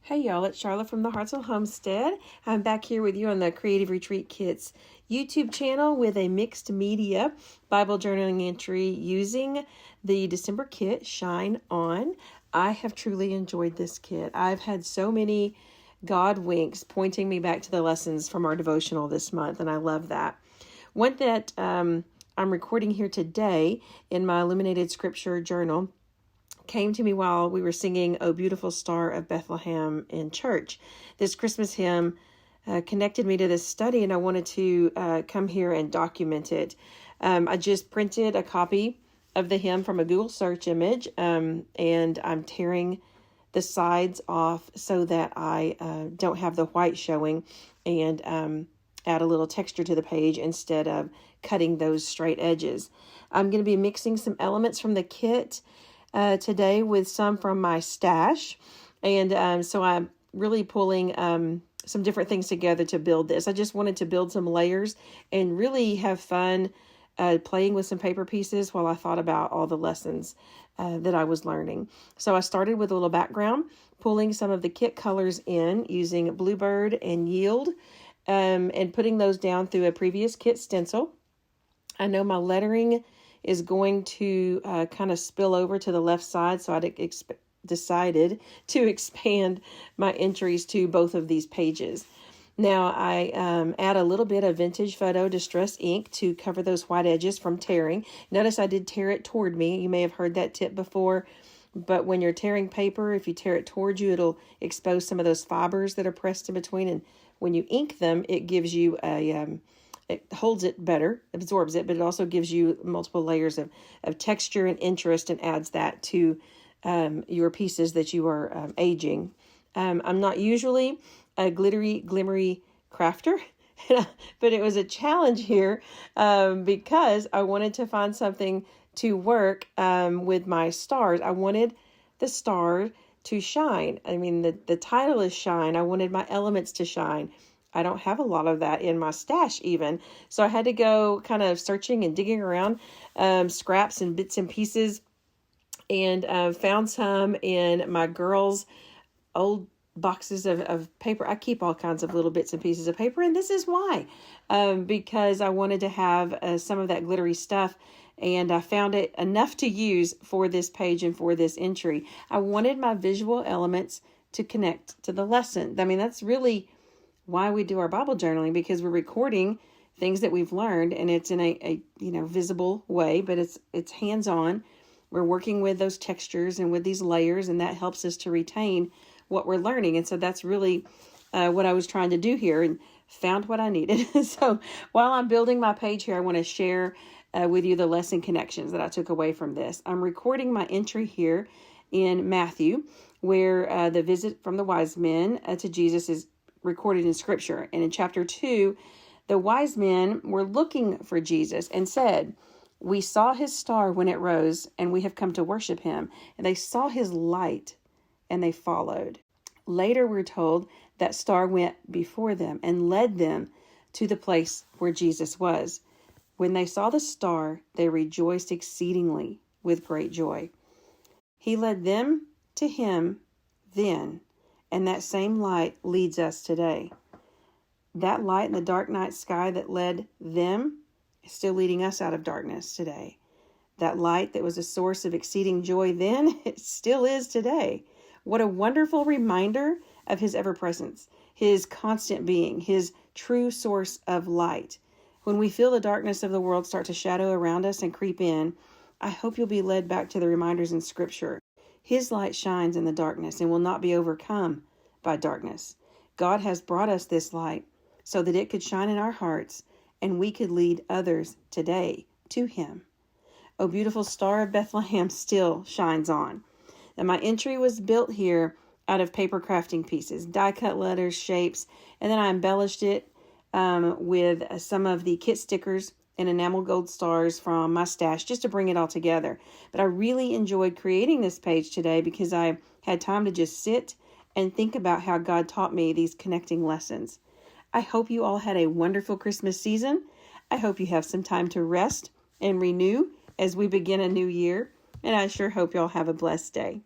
Hey y'all, it's Sharla from the Hartsel Homestead. I'm back here with you on the Creative Retreat Kits YouTube channel with a mixed media Bible journaling entry using the December kit, Shine On. I have truly enjoyed this kit. I've had so many God winks pointing me back to the lessons from our devotional this month, and I love that. One that I'm recording here today in my illuminated scripture journal came to me while we were singing "O Beautiful Star of Bethlehem" in church. This Christmas hymn connected me to this study, and I wanted to come here and document it. I just printed a copy of the hymn from a Google search image, and I'm tearing the sides off so that I don't have the white showing, and add a little texture to the page instead of cutting those straight edges. I'm going to be mixing some elements from the kit today with some from my stash. And so I'm really pulling some different things together to build this. I just wanted to build some layers and really have fun playing with some paper pieces while I thought about all the lessons that I was learning. So I started with a little background, pulling some of the kit colors in using Bluebird and Yield, and putting those down through a previous kit stencil. I know my lettering is going to kind of spill over to the left side, so I decided to expand my entries to both of these pages. Now I add a little bit of vintage photo distress ink to cover those white edges from tearing. Notice I did tear it toward me. You may have heard that tip before, but when you're tearing paper, if you tear it towards you, it'll expose some of those fibers that are pressed in between, and when you ink them, it gives you it holds it better, absorbs it, but it also gives you multiple layers of texture and interest and adds that to your pieces that you are aging. I'm not usually a glittery, glimmery crafter, but it was a challenge here because I wanted to find something to work with my stars. I wanted the star to shine. I mean, the title is Shine. I wanted my elements to shine. I don't have a lot of that in my stash even. So I had to go kind of searching and digging around scraps and bits and pieces, and found some in my girls' old boxes of paper. I keep all kinds of little bits and pieces of paper, and this is why. Because I wanted to have some of that glittery stuff, and I found it enough to use for this page and for this entry. I wanted my visual elements to connect to the lesson. I mean, that's really why we do our Bible journaling, because we're recording things that we've learned, and it's in a visible way, but it's hands-on. We're working with those textures and with these layers, and that helps us to retain what we're learning. And so that's really what I was trying to do here, and found what I needed. So while I'm building my page here, I want to share with you the lesson connections that I took away from this. I'm recording my entry here in Matthew, where the visit from the wise men to Jesus is recorded in scripture. And in chapter 2, the wise men were looking for Jesus and said, "We saw his star when it rose, and we have come to worship him." And they saw his light, and they followed. Later, we're told that star went before them and led them to the place where Jesus was. When they saw the star, they rejoiced exceedingly with great joy. He led them to him then, and that same light leads us today. That light in the dark night sky that led them is still leading us out of darkness today. That light that was a source of exceeding joy then, it still is today. What a wonderful reminder of his ever-presence, his constant being, his true source of light. When we feel the darkness of the world start to shadow around us and creep in, I hope you'll be led back to the reminders in Scripture. His light shines in the darkness and will not be overcome by darkness. God has brought us this light so that it could shine in our hearts and we could lead others today to him. O beautiful star of Bethlehem still shines on. Now my entry was built here out of paper crafting pieces, die cut letters, shapes, and then I embellished it with some of the kit stickers and enamel gold stars from my stash just to bring it all together. But I really enjoyed creating this page today because I had time to just sit and think about how God taught me these connecting lessons. I hope you all had a wonderful Christmas season. I hope you have some time to rest and renew as we begin a new year. And I sure hope y'all have a blessed day.